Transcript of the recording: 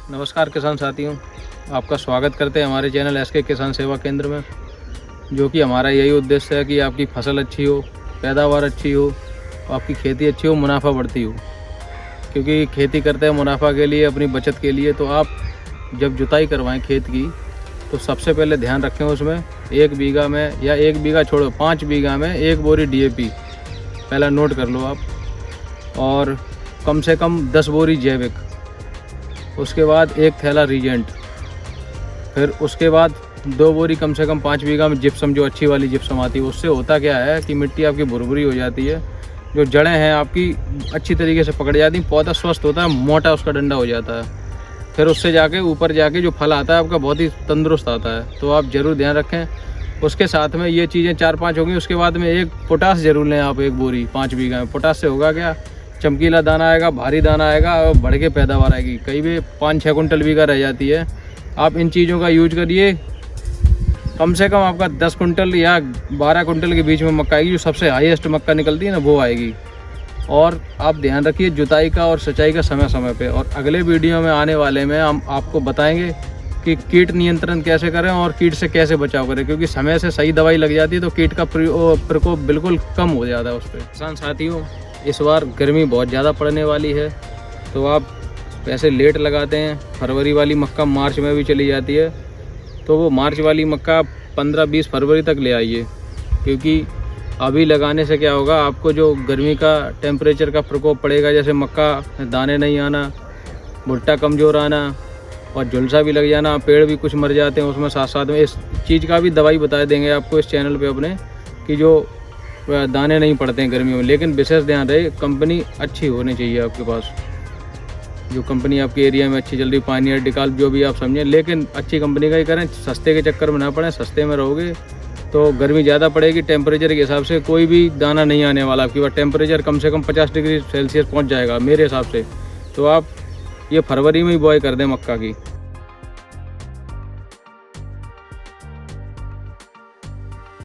नमस्कार किसान साथियों, आपका स्वागत करते हैं हमारे चैनल एसके किसान सेवा केंद्र में। जो कि हमारा यही उद्देश्य है कि आपकी फसल अच्छी हो, पैदावार अच्छी हो, आपकी खेती अच्छी हो, मुनाफा बढ़ती हो। क्योंकि खेती करते हैं मुनाफा के लिए, अपनी बचत के लिए। तो आप जब जुताई करवाएं खेत की तो सबसे पहले ध्यान रखें उसमें 1 बीघा में, या 1 बीघा छोड़ो 5 बीघा में 1 बोरी DAP पहला नोट कर लो आप, और कम से कम 10 बोरी जैविक, उसके बाद 1 थैला रीजेंट, फिर उसके बाद 2 बोरी कम से कम 5 बीघा में जिप्सम, जो अच्छी वाली जिप्सम आती है। उससे होता क्या है कि मिट्टी आपकी भुरभुरी हो जाती है, जो जड़ें हैं आपकी अच्छी तरीके से पकड़ जाती हैं, पौधा स्वस्थ होता है, मोटा उसका डंडा हो जाता है। फिर उससे जाके ऊपर जाके जो फल आता है आपका बहुत ही तंदुरुस्त आता है। तो आप ज़रूर ध्यान रखें। उसके साथ में ये चीज़ें 4-5 होंगी। उसके बाद में 1 पोटास ज़रूर लें आप, 1 बोरी 5 बीघा में। पोटास से होगा क्या, चमकीला दाना आएगा, भारी दाना आएगा और बढ़ के पैदावार आएगी। कई भी 5-6 कुंटल बीघा रह जाती है। आप इन चीज़ों का यूज करिए। कम से कम आपका 10 कुंटल या 12 कुंटल के बीच में मक्का आएगी। जो सबसे हाईएस्ट मक्का निकलती है ना, वो आएगी। और आप ध्यान रखिए जुताई का और सिंचाई का समय समय पे। और अगले वीडियो में आने वाले में हम आपको बताएंगे कि कीट नियंत्रण कैसे करें और कीट से कैसे बचाव करें। क्योंकि समय से सही दवाई लग जाती है तो कीट का प्रकोप बिल्कुल कम हो जाता है उस पर। किसान साथियों, इस बार गर्मी बहुत ज़्यादा पड़ने वाली है, तो आप पैसे लेट लगाते हैं। फरवरी वाली मक्का मार्च में भी चली जाती है, तो वो मार्च वाली मक्का 15-20 फरवरी तक ले आइए। क्योंकि अभी लगाने से क्या होगा, आपको जो गर्मी का टेम्परेचर का प्रकोप पड़ेगा, जैसे मक्का दाने नहीं आना, भुट्टा कमज़ोर आना और झुलसा भी लग जाना, पेड़ भी कुछ मर जाते हैं उसमें। साथ साथ में इस चीज़ का भी दवाई बता देंगे आपको इस चैनल पे अपने, कि जो दाने नहीं पड़ते हैं गर्मियों में। लेकिन विशेष ध्यान रहे, कंपनी अच्छी होनी चाहिए आपके पास। जो कंपनी आपके एरिया में अच्छी चल रही, पानियर, डिकाल, जो भी आप समझें, लेकिन अच्छी कंपनी का ही करें। सस्ते के चक्कर में ना पड़े। सस्ते में रहोगे तो गर्मी ज़्यादा पड़ेगी, टेम्परेचर के हिसाब से कोई भी दाना नहीं आने वाला आपकी बार। टेम्परेचर कम से कम 50 डिग्री सेल्सियस पहुँच जाएगा मेरे हिसाब से। तो आप ये फरवरी में ही बॉय कर दें मक्का की।